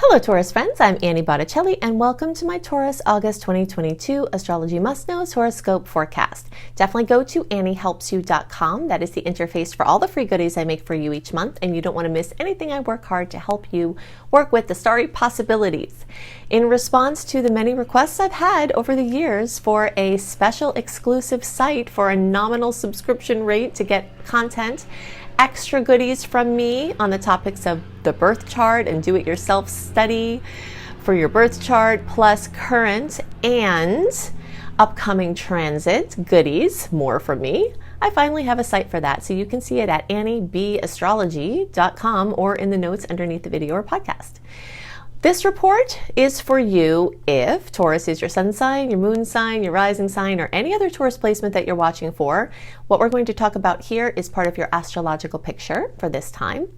Hello Taurus friends, I'm Annie Botticelli and welcome to my Taurus August 2022 Astrology Must Knows Horoscope Forecast. Definitely go to anniehelpsyou.com. That is the interface for all the free goodies I make for you each month, and you don't want to miss anything. I work hard to help you work with the starry possibilities. In response to the many requests I've had over the years for a special exclusive site for a nominal subscription rate to get content, extra goodies from me on the topics of the birth chart and do-it-yourself study for your birth chart, plus current and upcoming transit goodies, more from me. I finally have a site for that, so you can see it at anniebastrology.com or in the notes underneath the video or podcast. This report is for you if Taurus is your sun sign, your moon sign, your rising sign, or any other Taurus placement that you're watching for. What we're going to talk about here is part of your astrological picture for this time.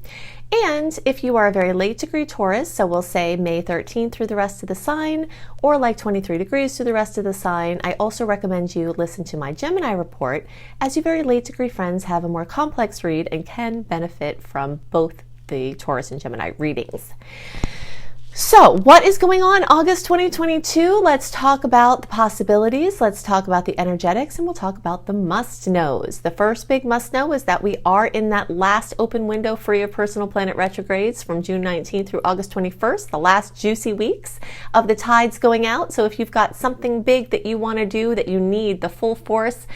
And if you are a very late degree Taurus, so we'll say May 13th through the rest of the sign, or like 23 degrees through the rest of the sign, I also recommend you listen to my Gemini report, as you very late degree friends have a more complex read and can benefit from both the Taurus and Gemini readings. So what is going on August 2022? Let's talk about the possibilities. Let's talk about the energetics, and we'll talk about the must-knows. The first big must-know is that we are in that last open window free of personal planet retrogrades from June 19th through August 21st, the last juicy weeks of the tides going out. So if you've got something big that you want to do, that you need the full force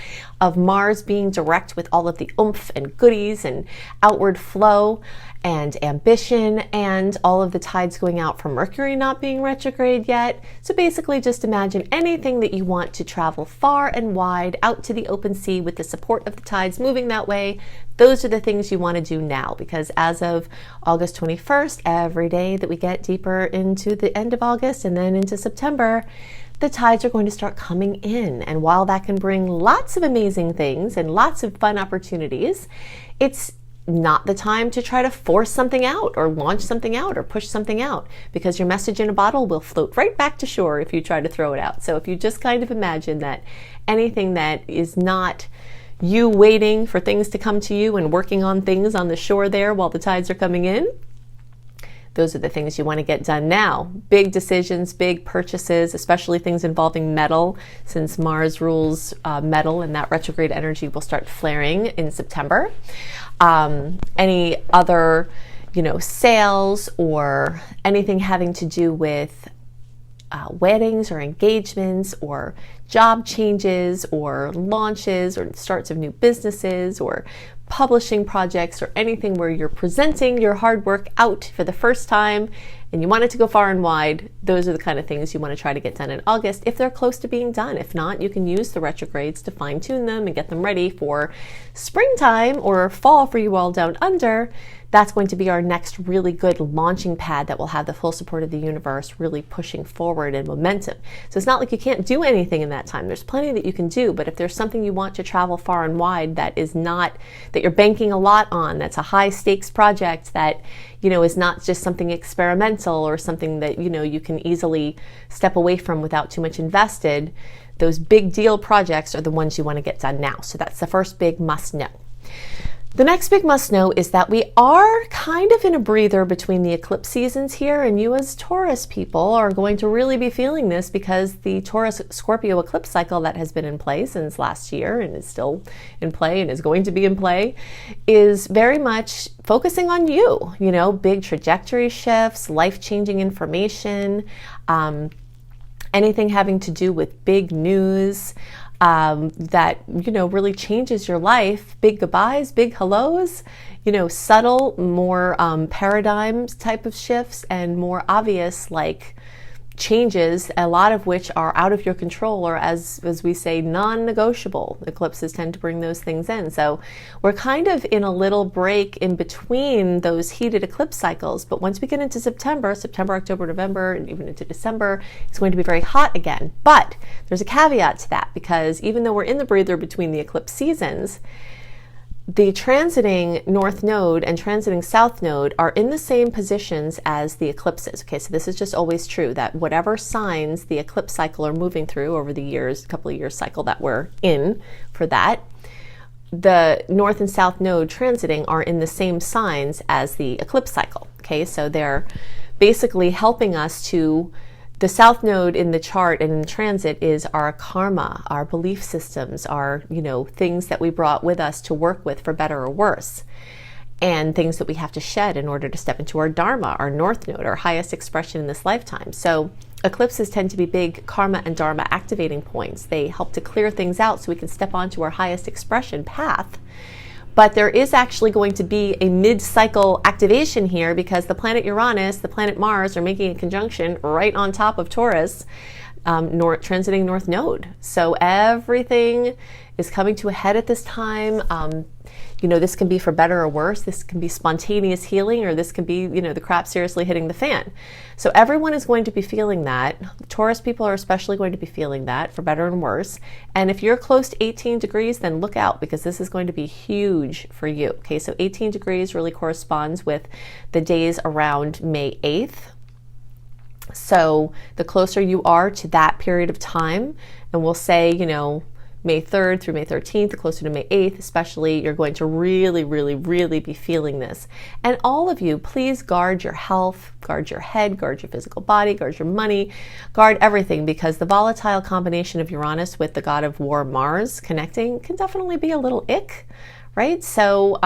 of Mars being direct with all of the oomph and goodies and outward flow and ambition, and all of the tides going out from Mercury not being retrograde yet. So basically just imagine anything that you want to travel far and wide out to the open sea with the support of the tides moving that way. Those are the things you want to do now, because as of August 21st, every day that we get deeper into the end of August and then into September, the tides are going to start coming in. And while that can bring lots of amazing things and lots of fun opportunities, it's not the time to try to force something out or launch something out or push something out, because your message in a bottle will float right back to shore if you try to throw it out. So if you just kind of imagine that anything that is not you waiting for things to come to you and working on things on the shore there while the tides are coming in, those are the things you want to get done now. Big decisions, big purchases, especially things involving metal, since Mars rules metal, and that retrograde energy will start flaring in September. Any other, sales or anything having to do with weddings or engagements or job changes or launches or starts of new businesses or publishing projects or anything where you're presenting your hard work out for the first time and you want it to go far and wide, those are the kind of things you want to try to get done in August if they're close to being done. If not, you can use the retrogrades to fine-tune them and get them ready for springtime or fall for you all down under. That's going to be our next really good launching pad that will have the full support of the universe really pushing forward and momentum. So it's not like you can't do anything in that time. There's plenty that you can do, but if there's something you want to travel far and wide that is not, that you're banking a lot on, that's a high stakes project that, is not just something experimental or something that, you can easily step away from without too much invested, those big deal projects are the ones you want to get done now. So that's the first big must know. The next big must know is that we are kind of in a breather between the eclipse seasons here, and you as Taurus people are going to really be feeling this, because the Taurus-Scorpio eclipse cycle that has been in play since last year and is still in play and is going to be in play is very much focusing on you, big trajectory shifts, life-changing information, anything having to do with big news, that, really changes your life. Big goodbyes, big hellos, subtle, more paradigms type of shifts, and more obvious changes, a lot of which are out of your control, or as we say, non-negotiable. Eclipses tend to bring those things in. So we're kind of in a little break in between those heated eclipse cycles. But once we get into September, October, November, and even into December, it's going to be very hot again. But there's a caveat to that, because even though we're in the breather between the eclipse seasons, the transiting North Node and transiting South Node are in the same positions as the eclipses. Okay, so this is just always true, that whatever signs the eclipse cycle are moving through over the years, couple of years cycle that we're in for that, the North and South Node transiting are in the same signs as the eclipse cycle. Okay, so they're basically helping us to, the south node in the chart and in the transit is our karma, our belief systems, our, things that we brought with us to work with for better or worse, and things that we have to shed in order to step into our dharma, our north node, our highest expression in this lifetime. So eclipses tend to be big karma and dharma activating points. They help to clear things out so we can step onto our highest expression path. But there is actually going to be a mid-cycle activation here because the planet Uranus, the planet Mars are making a conjunction right on top of Taurus, transiting North Node. So everything is coming to a head at this time. This can be for better or worse. This can be spontaneous healing, or this can be, the crap seriously hitting the fan. So everyone is going to be feeling that. Taurus people are especially going to be feeling that for better and worse. And if you're close to 18 degrees, then look out, because this is going to be huge for you. Okay, so 18 degrees really corresponds with the days around May 8th. So the closer you are to that period of time, and we'll say, May 3rd through May 13th, the closer to May 8th especially, you're going to really, really, really be feeling this. And all of you, please guard your health, guard your head, guard your physical body, guard your money, guard everything, because the volatile combination of Uranus with the god of war Mars connecting can definitely be a little ick, right? So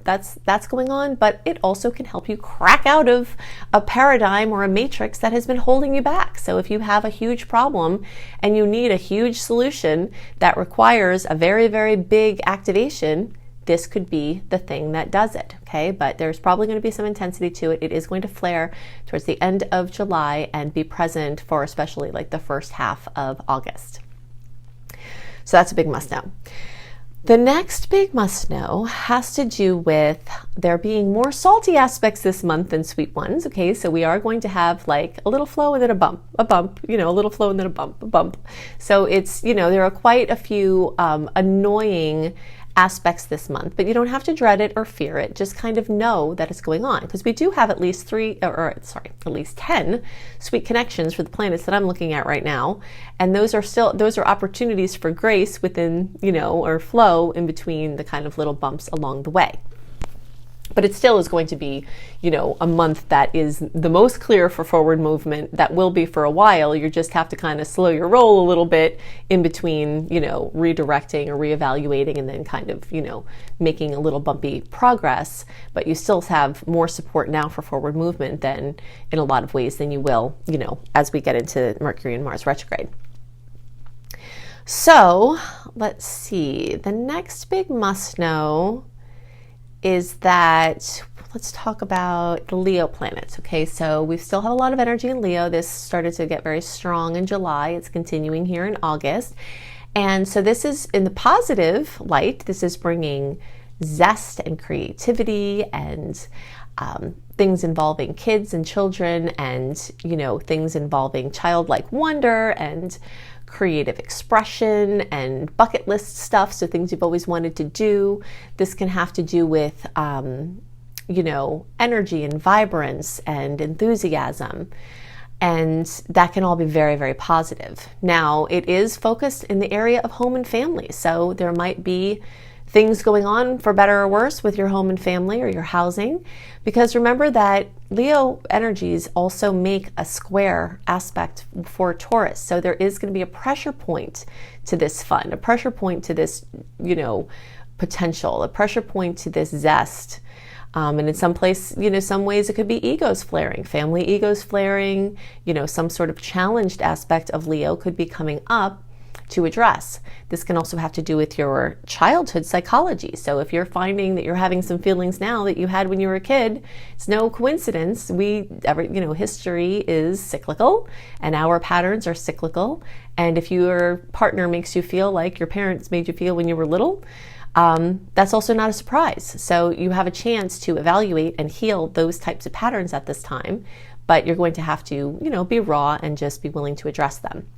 that's going on, but it also can help you crack out of a paradigm or a matrix that has been holding you back. So if you have a huge problem and you need a huge solution that requires a very, very big activation, this could be the thing that does it, okay? But there's probably going to be some intensity to it. It is going to flare towards the end of July and be present for especially like the first half of August. So that's a big must know. The next big must know has to do with there being more salty aspects this month than sweet ones. Okay, so we are going to have like a little flow and then a bump, a little flow and then a bump. So it's, there are quite a few annoying aspects this month, but you don't have to dread it or fear it. Just kind of know that it's going on, because we do have at least 10 sweet connections for the planets that I'm looking at right now, and those are opportunities for grace within, or flow in between the kind of little bumps along the way. But it still is going to be, a month that is the most clear for forward movement. That will be for a while. You just have to kind of slow your roll a little bit in between, redirecting or reevaluating and then kind of, making a little bumpy progress. But you still have more support now for forward movement than in a lot of ways than you will, as we get into Mercury and Mars retrograde. So let's see. The next big must know is that, let's talk about the Leo planets. Okay, so we still have a lot of energy in Leo. This started to get very strong in July. It's continuing here in August. And so this is, in the positive light, this is bringing zest and creativity and things involving kids and children and, things involving childlike wonder and creative expression and bucket list stuff, so things you've always wanted to do. This can have to do with, energy and vibrance and enthusiasm, and that can all be very, very positive. Now, it is focused in the area of home and family, so there might be things going on for better or worse with your home and family or your housing, because remember that Leo energies also make a square aspect for Taurus. So there is going to be a pressure point to this fun, a pressure point to this, potential, a pressure point to this zest. And in some ways it could be egos flaring, family egos flaring, some sort of challenged aspect of Leo could be coming up to address. This can also have to do with your childhood psychology. So if you're finding that you're having some feelings now that you had when you were a kid, it's no coincidence. History is cyclical and our patterns are cyclical. And if your partner makes you feel like your parents made you feel when you were little, that's also not a surprise. So you have a chance to evaluate and heal those types of patterns at this time, but you're going to have to, be raw and just be willing to address them.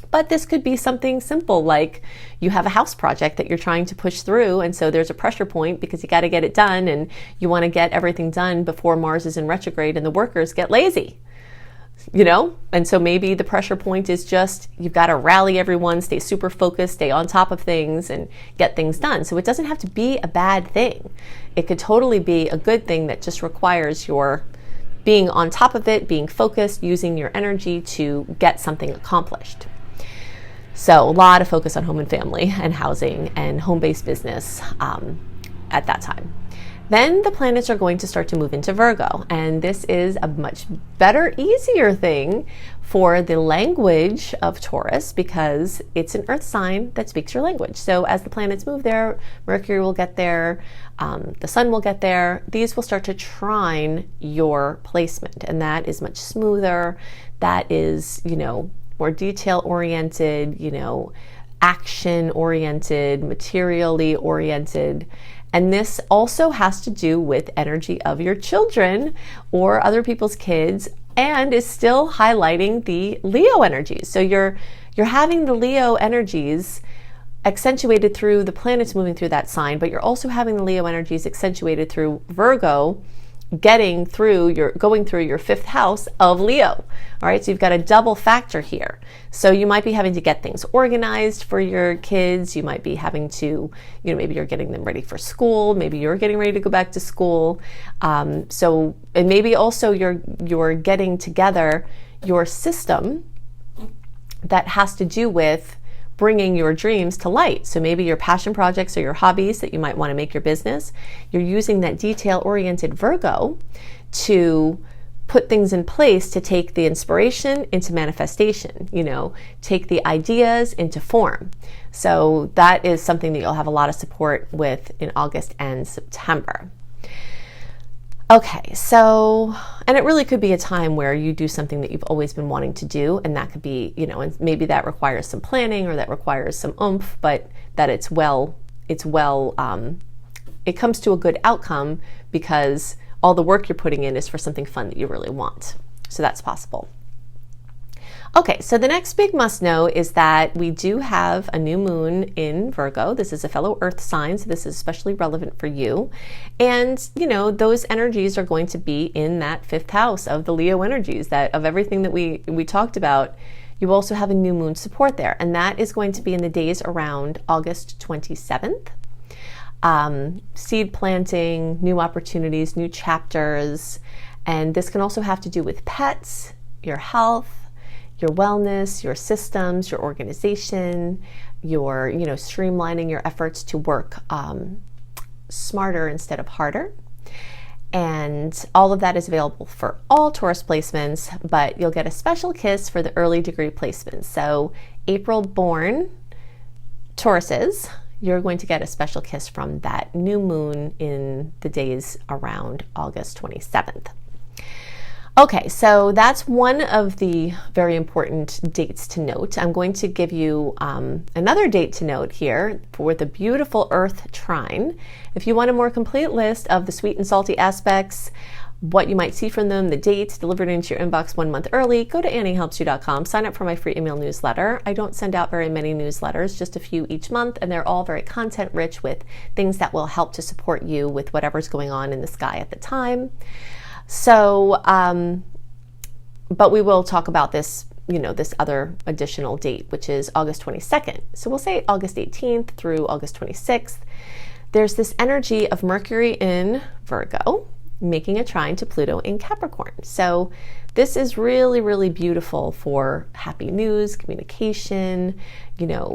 But this could be something simple, like you have a house project that you're trying to push through, and so there's a pressure point because you got to get it done, and you want to get everything done before Mars is in retrograde and the workers get lazy, And so maybe the pressure point is just you've got to rally everyone, stay super focused, stay on top of things, and get things done. So it doesn't have to be a bad thing. It could totally be a good thing that just requires your being on top of it, being focused, using your energy to get something accomplished. So a lot of focus on home and family and housing and home-based business at that time. Then the planets are going to start to move into Virgo, and this is a much better, easier thing for the language of Taurus because it's an earth sign that speaks your language. So as the planets move there, Mercury will get there, the sun will get there, these will start to trine your placement, and that is much smoother. That is, more detail-oriented, action-oriented, materially oriented. And this also has to do with energy of your children or other people's kids, and is still highlighting the Leo energies. So you're having the Leo energies accentuated through the planets moving through that sign, but you're also having the Leo energies accentuated through Virgo going through your fifth house of Leo. All right, so you've got a double factor here. So you might be having to get things organized for your kids. You might be having to, maybe you're getting them ready for school. Maybe you're getting ready to go back to school. And maybe also you're getting together your system that has to do with bringing your dreams to light. So maybe your passion projects or your hobbies that you might want to make your business, you're using that detail-oriented Virgo to put things in place to take the inspiration into manifestation, take the ideas into form. So that is something that you'll have a lot of support with in August and September. Okay, so, and it really could be a time where you do something that you've always been wanting to do, and that could be, and maybe that requires some planning or that requires some oomph, but that it comes to a good outcome because all the work you're putting in is for something fun that you really want. So that's possible. Okay, so the next big must know is that we do have a new moon in Virgo. This is a fellow earth sign, so this is especially relevant for you. And, those energies are going to be in that fifth house of the Leo energies, that of everything that we talked about. You also have a new moon support there, and that is going to be in the days around August 27th. Seed planting, new opportunities, new chapters, and this can also have to do with pets, your health, your wellness, your systems, your organization, your, streamlining your efforts to work smarter instead of harder. And all of that is available for all Taurus placements, but you'll get a special kiss for the early degree placements. So April born Tauruses, you're going to get a special kiss from that new moon in the days around August 27th. Okay, so that's one of the very important dates to note. I'm going to give you another date to note here for the beautiful Earth trine. If you want a more complete list of the sweet and salty aspects, what you might see from them, the dates delivered into your inbox 1 month early, go to anniehelpsyou.com, sign up for my free email newsletter. I don't send out very many newsletters, just a few each month, and they're all very content rich with things that will help to support you with whatever's going on in the sky at the time. So, but we will talk about this, this other additional date, which is August 22nd. So we'll say August 18th through August 26th. There's this energy of Mercury in Virgo, making a trine to Pluto in Capricorn. So this is really, really beautiful for happy news, communication,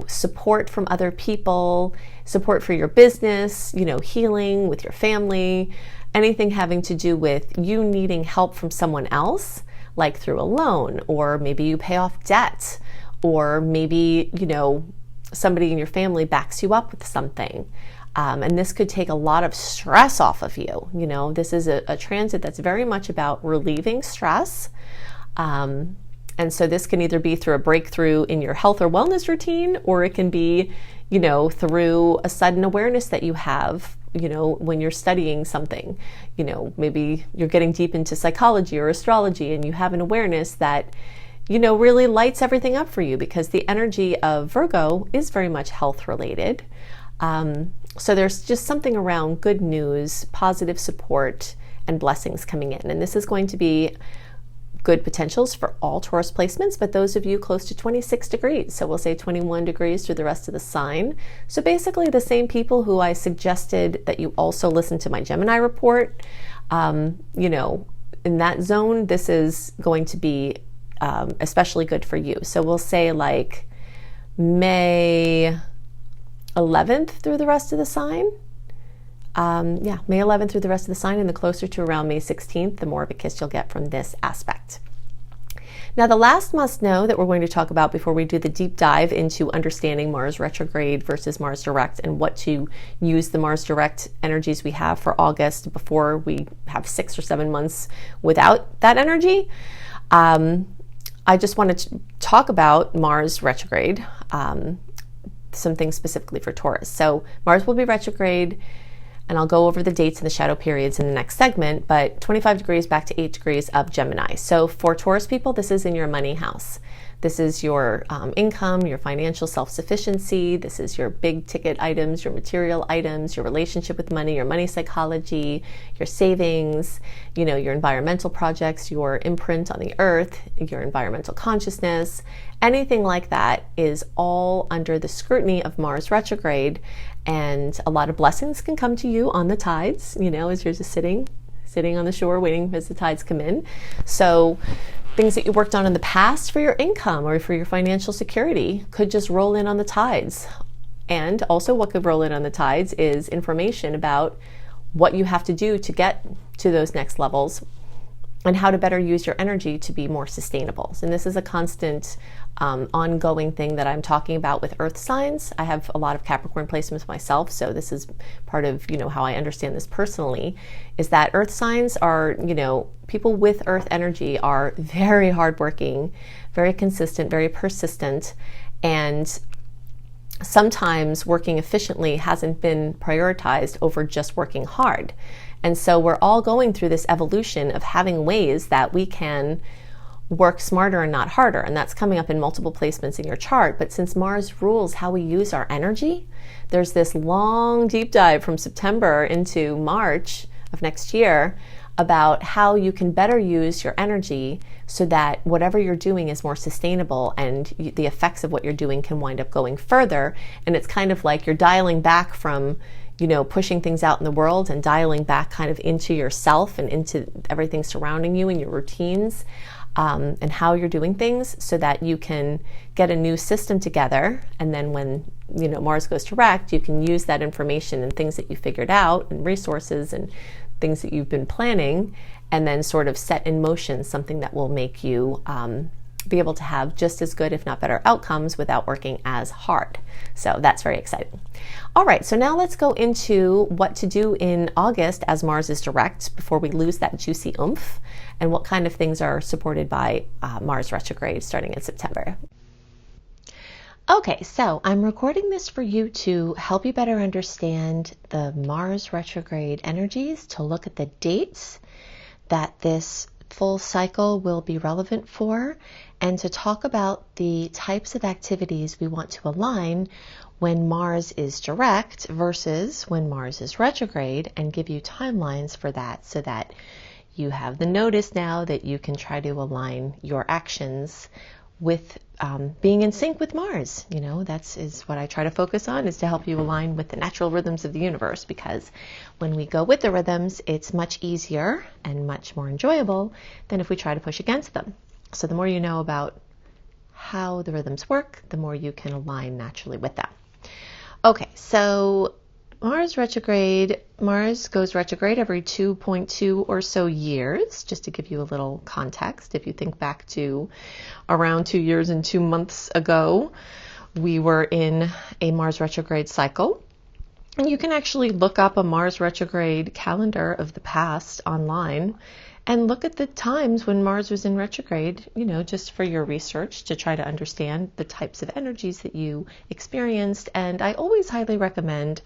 support from other people, support for your business, healing with your family, anything having to do with you needing help from someone else, like through a loan, or maybe you pay off debt, or maybe, somebody in your family backs you up with something. And this could take a lot of stress off of you. This is a transit that's very much about relieving stress. And so this can either be through a breakthrough in your health or wellness routine, or it can be, through a sudden awareness that you have, when you're studying something. Maybe you're getting deep into psychology or astrology and you have an awareness that, really lights everything up for you, because the energy of Virgo is very much health related. So there's just something around good news, positive support, and blessings coming in. And this is going to be good potentials for all Taurus placements, but those of you close to 26 degrees. So we'll say 21 degrees through the rest of the sign. So basically the same people who I suggested that you also listen to my Gemini report, in that zone, this is going to be especially good for you. So we'll say like May 11th through the rest of the sign. May 11th through the rest of the sign, and the closer to around May 16th, the more of a kiss you'll get from this aspect. Now, the last must know that we're going to talk about before we do the deep dive into understanding Mars retrograde versus Mars direct and what to use the Mars direct energies we have for August before we have 6 or 7 months without that energy. I just wanted to talk about Mars retrograde, some things specifically for Taurus. So Mars will be retrograde, and I'll go over the dates and the shadow periods in the next segment, but 25 degrees back to 8 degrees of Gemini. So for Taurus people, this is in your money house. This is your income, your financial self-sufficiency. This is your big ticket items, your material items, your relationship with money, your money psychology, your savings, your environmental projects, your imprint on the earth, your environmental consciousness. Anything like that is all under the scrutiny of Mars retrograde, and a lot of blessings can come to you on the tides, as you're just sitting on the shore waiting as the tides come in. So things that you worked on in the past for your income or for your financial security could just roll in on the tides. And also what could roll in on the tides is information about what you have to do to get to those next levels and how to better use your energy to be more sustainable. And this is a constant ongoing thing that I'm talking about with earth signs. I have a lot of Capricorn placements myself, so this is part of how I understand this personally, is that earth signs are, people with earth energy are very hardworking, very consistent, very persistent, and sometimes working efficiently hasn't been prioritized over just working hard. And so we're all going through this evolution of having ways that we can work smarter and not harder. And that's coming up in multiple placements in your chart. But since Mars rules how we use our energy, there's this long deep dive from September into March of next year about how you can better use your energy so that whatever you're doing is more sustainable and the effects of what you're doing can wind up going further. And it's kind of like you're dialing back from pushing things out in the world and dialing back kind of into yourself and into everything surrounding you and your routines, and how you're doing things so that you can get a new system together. And then when, Mars goes direct, you can use that information and things that you figured out and resources and things that you've been planning, and then sort of set in motion something that will make you be able to have just as good, if not better, outcomes without working as hard. So that's very exciting. All right, so now let's go into what to do in August as Mars is direct before we lose that juicy oomph, and what kind of things are supported by Mars retrograde starting in September. Okay, so I'm recording this for you to help you better understand the Mars retrograde energies, to look at the dates that this full cycle will be relevant for, and to talk about the types of activities we want to align when Mars is direct versus when Mars is retrograde, and give you timelines for that so that you have the notice now that you can try to align your actions with being in sync with Mars. That's what I try to focus on, is to help you align with the natural rhythms of the universe, because when we go with the rhythms, it's much easier and much more enjoyable than if we try to push against them. So the more you know about how the rhythms work, the more you can align naturally with them. Okay, so Mars retrograde. Mars goes retrograde every 2.2 or so years, just to give you a little context. If you think back to around 2 years and 2 months ago, we were in a Mars retrograde cycle. And you can actually look up a Mars retrograde calendar of the past online and look at the times when Mars was in retrograde, just for your research, to try to understand the types of energies that you experienced. And I always highly recommend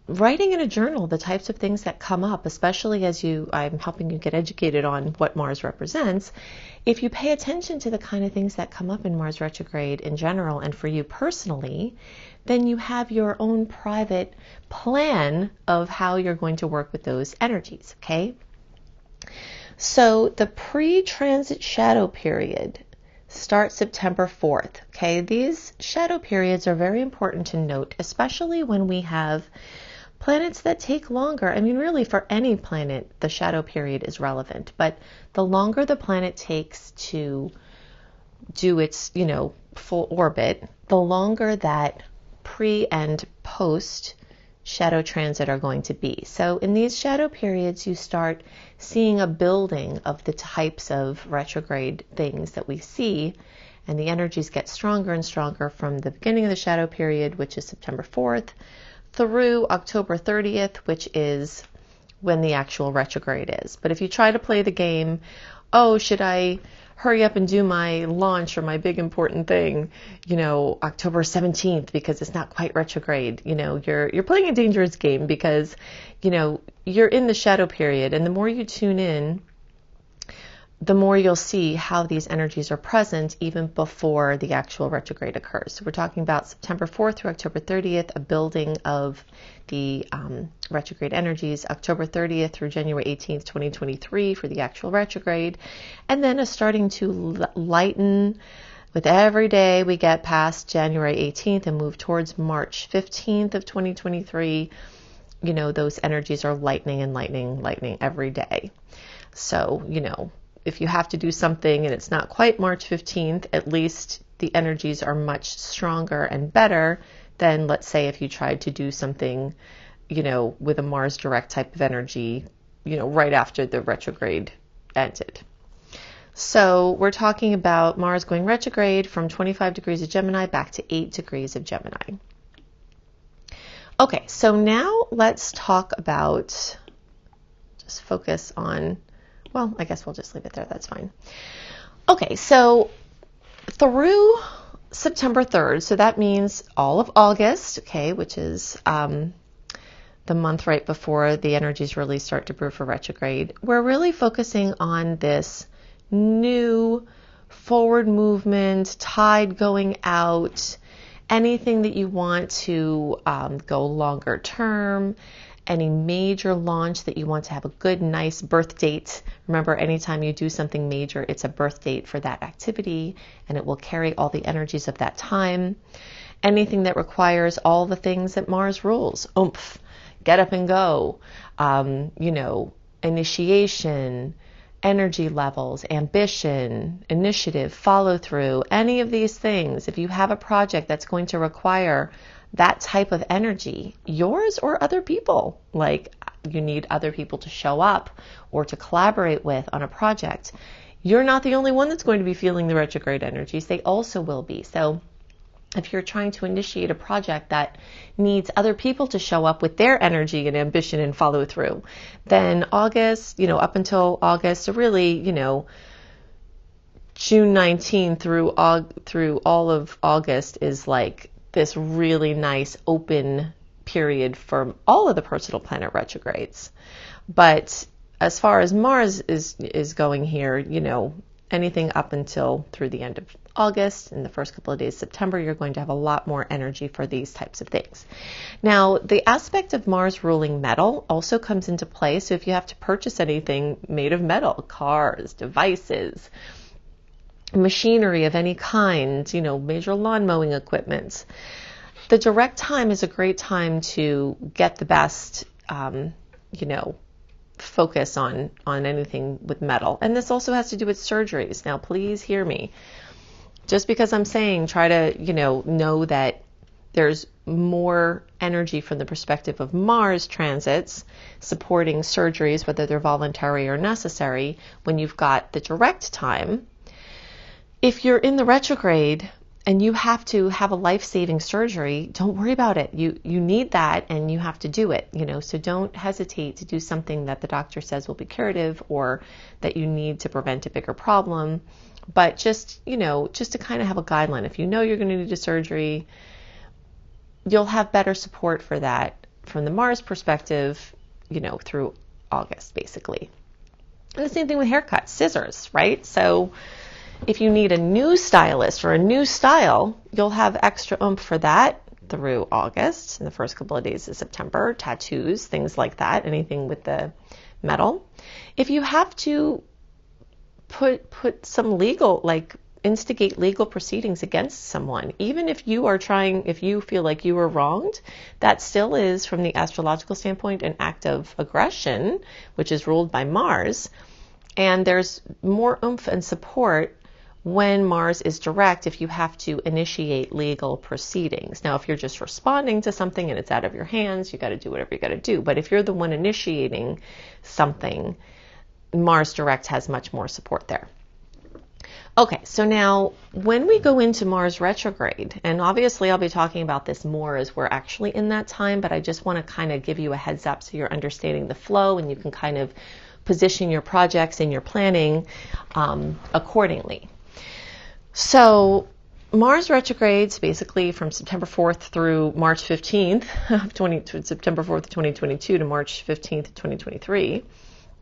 writing in a journal the types of things that come up, especially as I'm helping you get educated on what Mars represents. If you pay attention to the kind of things that come up in Mars retrograde in general and for you personally, then you have your own private plan of how you're going to work with those energies, okay? So the pre-transit shadow period starts September 4th, okay? These shadow periods are very important to note, especially when we have Planets that take longer, I mean, really for any planet, the shadow period is relevant, but the longer the planet takes to do its, full orbit, the longer that pre and post shadow transit are going to be. So in these shadow periods, you start seeing a building of the types of retrograde things that we see, and the energies get stronger and stronger from the beginning of the shadow period, which is September 4th, through October 30th, which is when the actual retrograde is. But if you try to play the game, oh, should I hurry up and do my launch or my big important thing, October 17th because it's not quite retrograde, you're playing a dangerous game because, you're in the shadow period, and the more you tune in, the more you'll see how these energies are present even before the actual retrograde occurs. So we're talking about September 4th through October 30th, a building of the retrograde energies, October 30th through January 18th, 2023 for the actual retrograde, and then a starting to lighten with every day we get past January 18th and move towards March 15th of 2023. Those energies are lightening every day. So, if you have to do something and it's not quite March 15th, at least the energies are much stronger and better than, let's say, if you tried to do something, with a Mars direct type of energy, right after the retrograde ended. So we're talking about Mars going retrograde from 25 degrees of Gemini back to 8 degrees of Gemini. Okay, so now let's talk about, just focus on, well, I guess we'll just leave it there. That's fine. Okay, so through September 3rd, so that means all of August, okay, which is the month right before the energies really start to brew for retrograde, we're really focusing on this new forward movement, tide going out, anything that you want to go longer term, any major launch that you want to have a good, nice birth date. Remember, anytime you do something major, it's a birth date for that activity, and it will carry all the energies of that time. Anything that requires all the things that Mars rules, oomph, get up and go, initiation, energy levels, ambition, initiative, follow through, any of these things. If you have a project that's going to require that type of energy, yours or other people, like you need other people to show up or to collaborate with on a project, you're not the only one that's going to be feeling the retrograde energies. They also will be. So if you're trying to initiate a project that needs other people to show up with their energy and ambition and follow through, then August, up until August, so really, June 19th through all of August is like this really nice open period for all of the personal planet retrogrades. But as far as Mars is going here, anything up until through the end of August and the first couple of days of September, you're going to have a lot more energy for these types of things. Now, the aspect of Mars ruling metal also comes into play. So if you have to purchase anything made of metal, cars, devices, machinery of any kind, major lawn mowing equipment, the direct time is a great time to get the best, focus on anything with metal. And this also has to do with surgeries. Now, please hear me. Just because I'm saying try to, know that there's more energy from the perspective of Mars transits supporting surgeries, whether they're voluntary or necessary, when you've got the direct time. If you're in the retrograde and you have to have a life-saving surgery, don't worry about it. You need that and you have to do it, so don't hesitate to do something that the doctor says will be curative or that you need to prevent a bigger problem. But just to kind of have a guideline. If you're going to need a surgery, you'll have better support for that from the Mars perspective, through August, basically. And the same thing with haircuts, scissors, right? So if you need a new stylist or a new style, you'll have extra oomph for that through August and the first couple of days of September, tattoos, things like that, anything with the metal. If you have to put some legal, like instigate legal proceedings against someone. Even if you feel like you were wronged, that still is, from the astrological standpoint, an act of aggression, which is ruled by Mars. And there's more oomph and support when Mars is direct if you have to initiate legal proceedings. Now, if you're just responding to something and it's out of your hands, you got to do whatever you got to do. But if you're the one initiating something, Mars direct has much more support there. Okay, so now when we go into Mars retrograde, and obviously I'll be talking about this more as we're actually in that time, but I just want to kind of give you a heads up so you're understanding the flow and you can kind of position your projects and your planning accordingly. So Mars retrogrades basically from September 4th through March 15th, September 4th, 2022 to March 15th, 2023,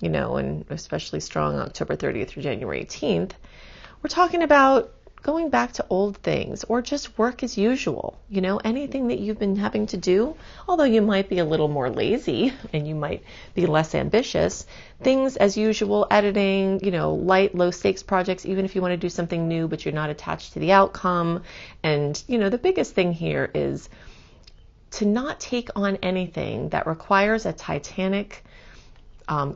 and especially strong October 30th through January 18th. We're talking about going back to old things or just work as usual, anything that you've been having to do, although you might be a little more lazy and you might be less ambitious, things as usual, editing, light, low stakes projects, even if you want to do something new, but you're not attached to the outcome. And, the biggest thing here is to not take on anything that requires a titanic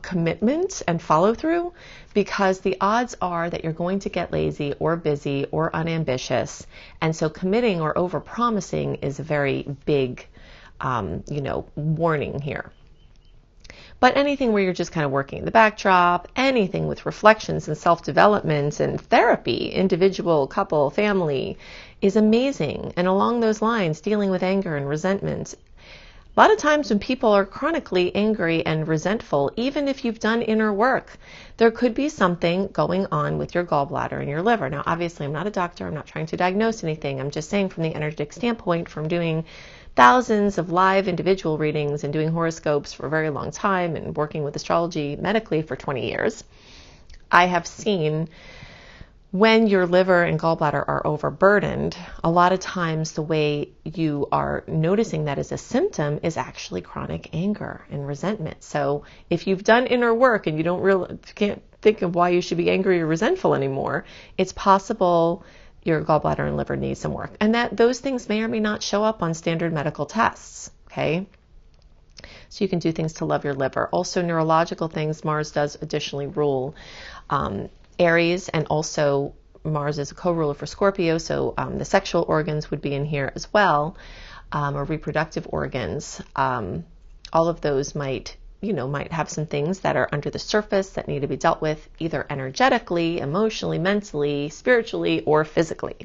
commitment and follow through, because the odds are that you're going to get lazy or busy or unambitious. And so committing or over promising is a very big, warning here. But anything where you're just kind of working the backdrop, anything with reflections and self-development and therapy, individual, couple, family, is amazing. And along those lines, dealing with anger and resentment. A lot of times when people are chronically angry and resentful, even if you've done inner work, there could be something going on with your gallbladder and your liver. Now, obviously, I'm not a doctor. I'm not trying to diagnose anything. I'm just saying from the energetic standpoint, from doing thousands of live individual readings and doing horoscopes for a very long time and working with astrology medically for 20 years, I have seen when your liver and gallbladder are overburdened, a lot of times the way you are noticing that as a symptom is actually chronic anger and resentment. So if you've done inner work and you can't think of why you should be angry or resentful anymore, it's possible your gallbladder and liver need some work. And that those things may or may not show up on standard medical tests, okay? So you can do things to love your liver. Also, neurological things, Mars does additionally rule Aries, and also Mars is a co-ruler for Scorpio, so the sexual organs would be in here as well, or reproductive organs. All of those might have some things that are under the surface that need to be dealt with, either energetically, emotionally, mentally, spiritually, or physically.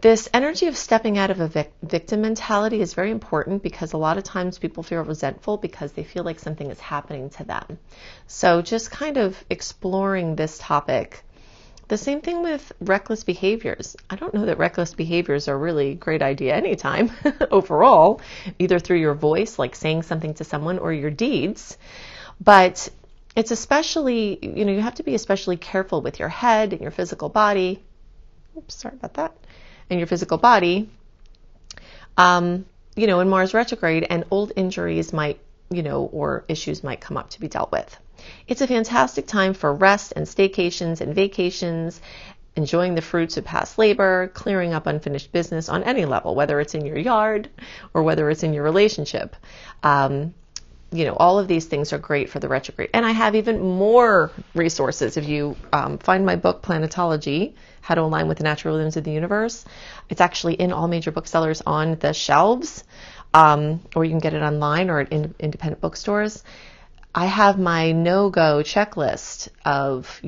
This energy of stepping out of a victim mentality is very important, because a lot of times people feel resentful because they feel like something is happening to them. So just kind of exploring this topic. The same thing with reckless behaviors. I don't know that reckless behaviors are really a great idea anytime overall, either through your voice, like saying something to someone, or your deeds. But it's especially, you have to be especially careful with your head and your physical body. Oops, sorry about that. And your physical body, in Mars retrograde, and old injuries might, or issues might come up to be dealt with. It's a fantastic time for rest and staycations and vacations, enjoying the fruits of past labor, clearing up unfinished business on any level, whether it's in your yard or whether it's in your relationship. All of these things are great for the retrograde. And I have even more resources. If you find my book, Planetology, How to Align with the Natural Rhythms of the Universe, it's actually in all major booksellers on the shelves, or you can get it online or at independent bookstores. I have my no-go checklist of,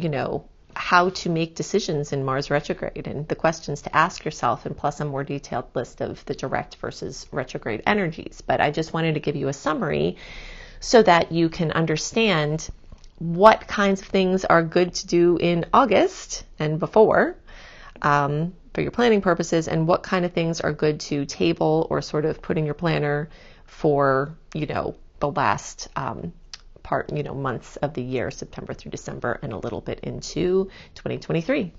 how to make decisions in Mars retrograde and the questions to ask yourself, and plus a more detailed list of the direct versus retrograde energies. But I just wanted to give you a summary so that you can understand what kinds of things are good to do in August and before for your planning purposes, and what kind of things are good to table or sort of put in your planner for, the last months of the year, September through December, and a little bit into 2023.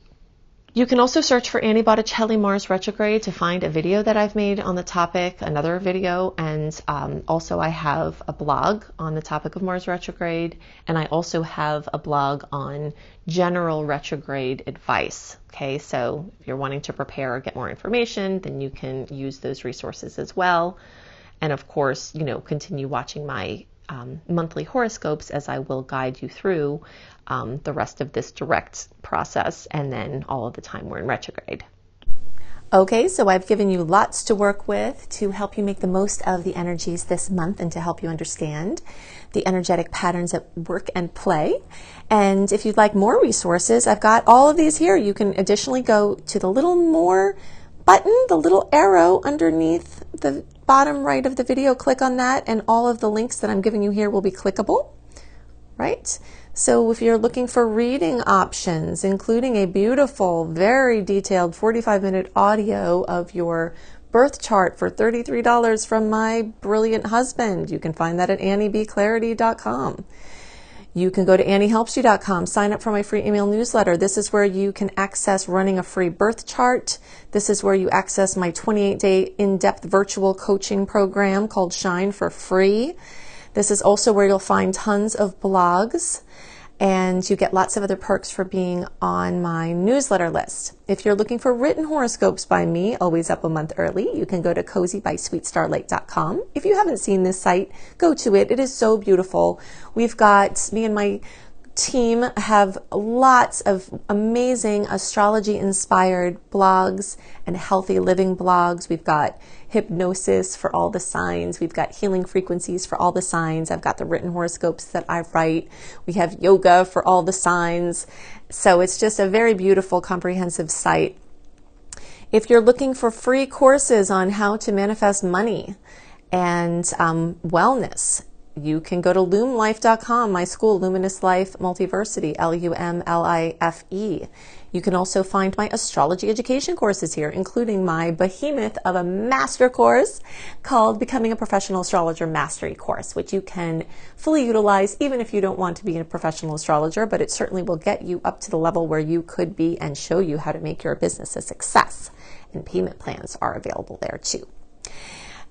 You can also search for Annie Botticelli Mars Retrograde to find a video that I've made on the topic, another video, and also I have a blog on the topic of Mars Retrograde, and I also have a blog on general retrograde advice. Okay, so if you're wanting to prepare or get more information, then you can use those resources as well. And of course, continue watching my monthly horoscopes as I will guide you through the rest of this direct process and then all of the time we're in retrograde. Okay, so I've given you lots to work with to help you make the most of the energies this month and to help you understand the energetic patterns at work and play. And if you'd like more resources, I've got all of these here. You can additionally go to the little more button, the little arrow underneath the bottom right of the video. Click on that and all of the links that I'm giving you here will be clickable, right? So if you're looking for reading options, including a beautiful, very detailed 45-minute audio of your birth chart for $33 from my brilliant husband, you can find that at anniebclarity.com. You can go to anniehelpsyou.com, sign up for my free email newsletter. This is where you can access running a free birth chart. This is where you access my 28-day in-depth virtual coaching program called Shine for free. This is also where you'll find tons of blogs, and you get lots of other perks for being on my newsletter list. If you're looking for written horoscopes by me, always up a month early, you can go to cozybysweetstarlight.com. If you haven't seen this site, go to it. It is so beautiful. We've got, me and my team have lots of amazing astrology-inspired blogs and healthy living blogs. We've got hypnosis for all the signs. We've got healing frequencies for all the signs. I've got the written horoscopes that I write. We have yoga for all the signs. So it's just a very beautiful, comprehensive site. If you're looking for free courses on how to manifest money and wellness, you can go to lumlife.com, my school, Luminous Life Multiversity, LUMLIFE. You can also find my astrology education courses here, including my behemoth of a master course called Becoming a Professional Astrologer Mastery Course, which you can fully utilize even if you don't want to be a professional astrologer, but it certainly will get you up to the level where you could be and show you how to make your business a success. And payment plans are available there too.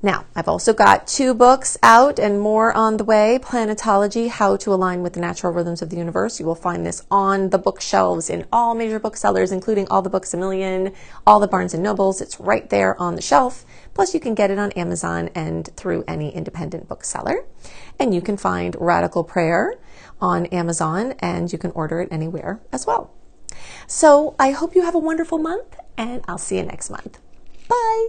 Now, I've also got 2 books out and more on the way. Planetology, How to Align with the Natural Rhythms of the Universe. You will find this on the bookshelves in all major booksellers, including all the Books A Million, all the Barnes & Nobles. It's right there on the shelf. Plus, you can get it on Amazon and through any independent bookseller. And you can find Radical Prayer on Amazon, and you can order it anywhere as well. So I hope you have a wonderful month, and I'll see you next month. Bye.